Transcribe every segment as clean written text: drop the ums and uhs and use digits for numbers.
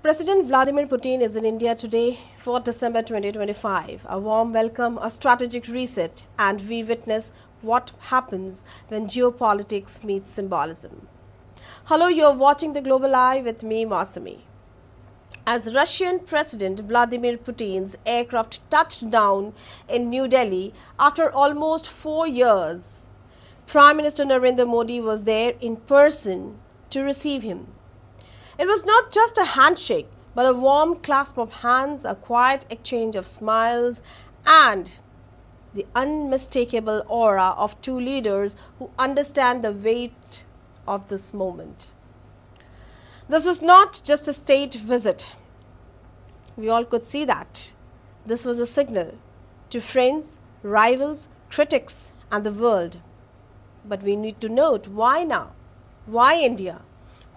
President Vladimir Putin is in India today, 4th December 2025. A warm welcome, a strategic reset, and we witness what happens when geopolitics meets symbolism. Hello, you're watching The Global Eye with me, Mousumi. As Russian President Vladimir Putin's aircraft touched down in New Delhi after almost 4 years, Prime Minister Narendra Modi was there in person to receive him. It was not just a handshake, but a warm clasp of hands, a quiet exchange of smiles, and the unmistakable aura of two leaders who understand the weight of this moment. This was not just a state visit. We all could see that. This was a signal to friends, rivals, critics, and the world. But we need to note, why now? Why India?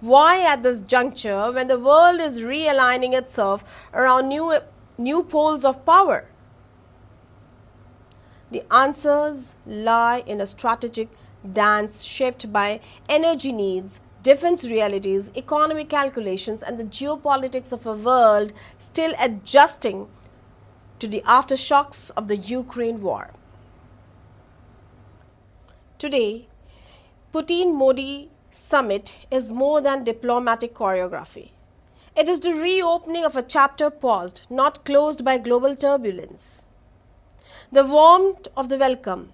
Why at this juncture when the world is realigning itself around new poles of power? The answers lie in a strategic dance shaped by energy needs, defense realities, economic calculations, and the geopolitics of a world still adjusting to the aftershocks of the Ukraine war. Today, Putin-Modi summit is more than diplomatic choreography. It is the reopening of a chapter paused, not closed by global turbulence. The warmth of the welcome,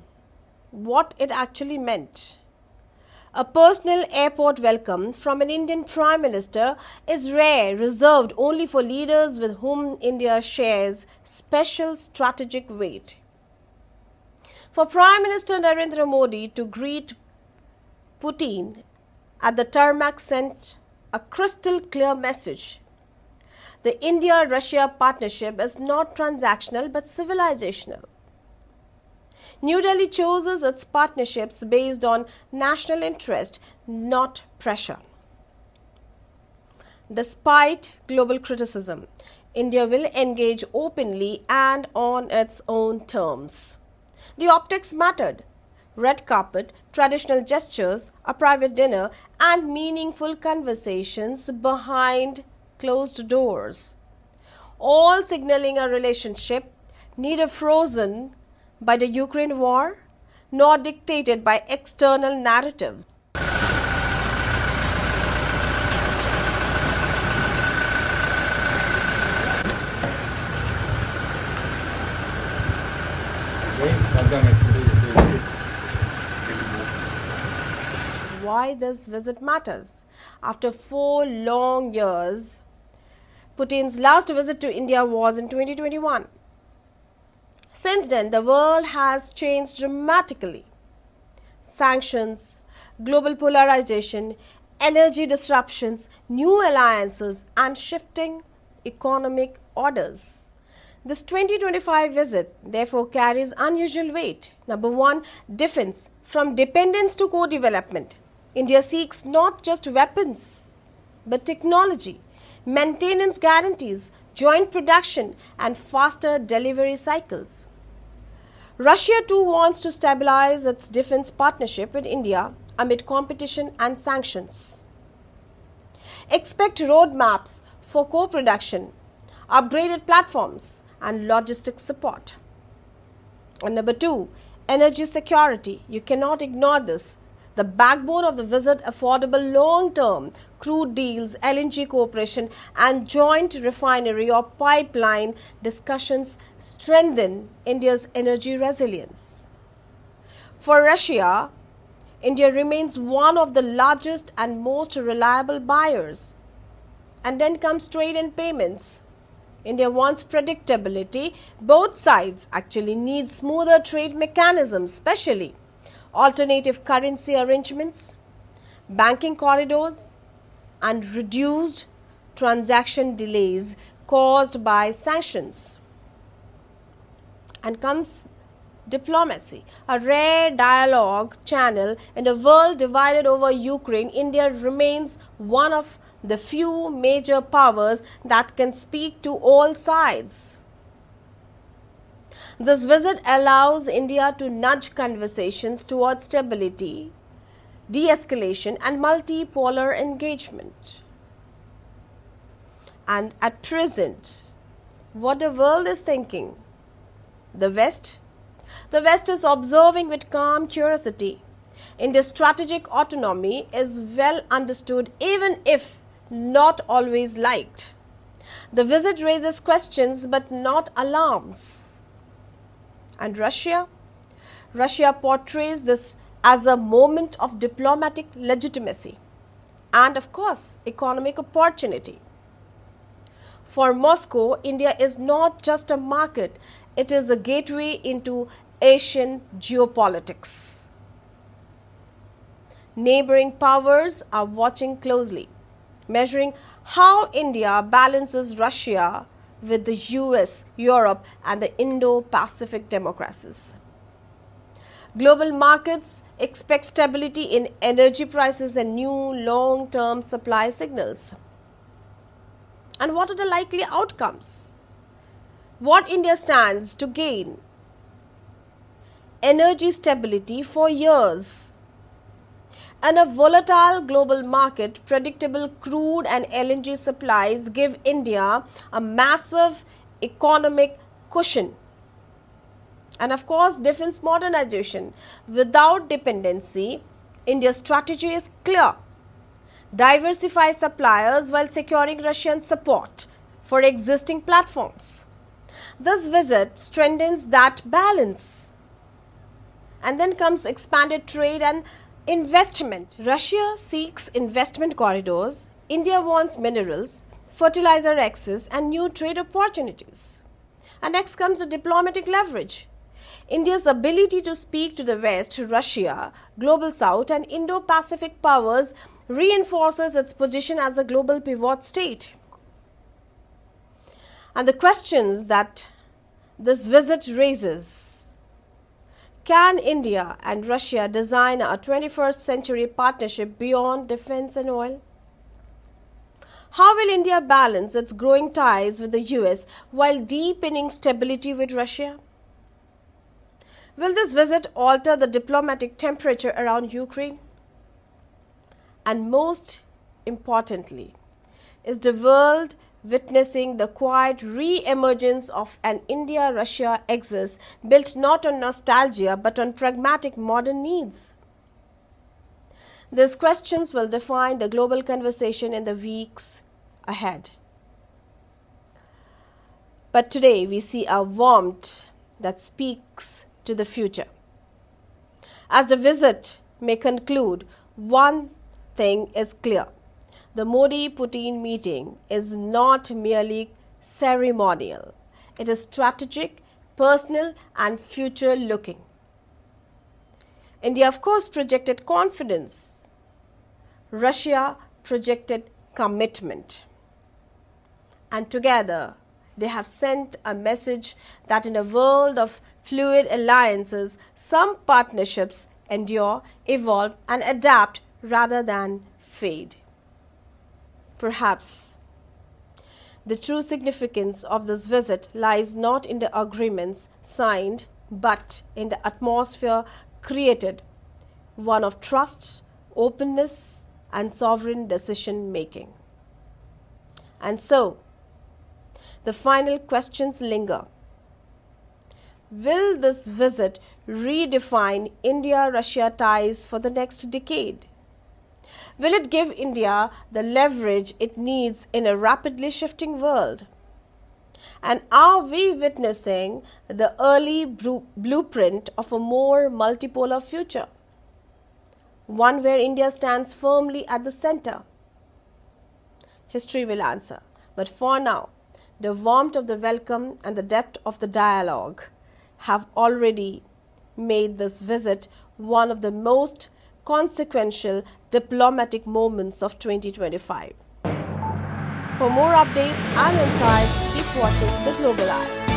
what it actually meant. A personal airport welcome from an Indian Prime Minister is rare, reserved only for leaders with whom India shares special strategic weight. For Prime Minister Narendra Modi to greet Putin at the tarmac sent a crystal clear message. The India-Russia partnership is not transactional but civilizational. New Delhi chooses its partnerships based on national interest, not pressure. Despite global criticism, India will engage openly and on its own terms. The optics mattered. Red carpet, traditional gestures, a private dinner, and meaningful conversations behind closed doors. All signaling a relationship neither frozen by the Ukraine war nor dictated by external narratives. Why this visit matters. After 4 long years, Putin's last visit to India was in 2021. Since then, the world has changed dramatically. Sanctions, global polarization, energy disruptions, new alliances, and shifting economic orders. This 2025 visit therefore carries unusual weight. Number one, defense, from dependence to co-development. India seeks not just weapons, but technology, maintenance guarantees, joint production, and faster delivery cycles. Russia too wants to stabilize its defense partnership with India amid competition and sanctions. Expect roadmaps for co-production, upgraded platforms, and logistics support. And number two, energy security. You cannot ignore this. The backbone of the visit, affordable long-term crude deals, LNG cooperation, and joint refinery or pipeline discussions strengthen India's energy resilience. For Russia, India remains one of the largest and most reliable buyers. And then comes trade and payments. India wants predictability. Both sides actually need smoother trade mechanisms, especially alternative currency arrangements, banking corridors, and reduced transaction delays caused by sanctions. And comes diplomacy, a rare dialogue channel in a world divided over Ukraine. India remains one of the few major powers that can speak to all sides. This visit allows India to nudge conversations towards stability, de-escalation, and multipolar engagement. And at present, what the world is thinking? The West? The West is observing with calm curiosity. India's strategic autonomy is well understood, even if not always liked. The visit raises questions but not alarms. And Russia? Russia portrays this as a moment of diplomatic legitimacy and, of course, economic opportunity. For Moscow, India is not just a market, it is a gateway into Asian geopolitics. Neighboring powers are watching closely, measuring how India balances Russia with the US, Europe, and the Indo-Pacific democracies. Global markets expect stability in energy prices and new long-term supply signals. And what are the likely outcomes? What India stands to gain? Energy stability for years. And a volatile global market, predictable crude and LNG supplies give India a massive economic cushion. And of course, defense modernization. Without dependency, India's strategy is clear. Diversify suppliers while securing Russian support for existing platforms. This visit strengthens that balance. And then comes expanded trade and investment. Russia seeks investment corridors. India wants minerals, fertilizer access, and new trade opportunities. And next comes the diplomatic leverage. India's ability to speak to the West, Russia, Global South, and Indo-Pacific powers reinforces its position as a global pivot state. And the questions that this visit raises: can India and Russia design a 21st century partnership beyond defense and oil? How will India balance its growing ties with the US while deepening stability with Russia? Will this visit alter the diplomatic temperature around Ukraine? And most importantly, is the world witnessing the quiet re-emergence of an India-Russia axis built not on nostalgia but on pragmatic modern needs? These questions will define the global conversation in the weeks ahead. But today we see a warmth that speaks to the future. As the visit may conclude, one thing is clear. The Modi-Putin meeting is not merely ceremonial. It is strategic, personal, and future-looking. India, of course, projected confidence. Russia projected commitment. And together, they have sent a message that in a world of fluid alliances, some partnerships endure, evolve, and adapt rather than fade. Perhaps the true significance of this visit lies not in the agreements signed, but in the atmosphere created, one of trust, openness, and sovereign decision making. And so, the final questions linger. Will this visit redefine India-Russia ties for the next decade? Will it give India the leverage it needs in a rapidly shifting world? And are we witnessing the early blueprint of a more multipolar future? One where India stands firmly at the center? History will answer. But for now, the warmth of the welcome and the depth of the dialogue have already made this visit one of the most consequential diplomatic moments of 2025. For more updates and insights, keep watching The Global Eye.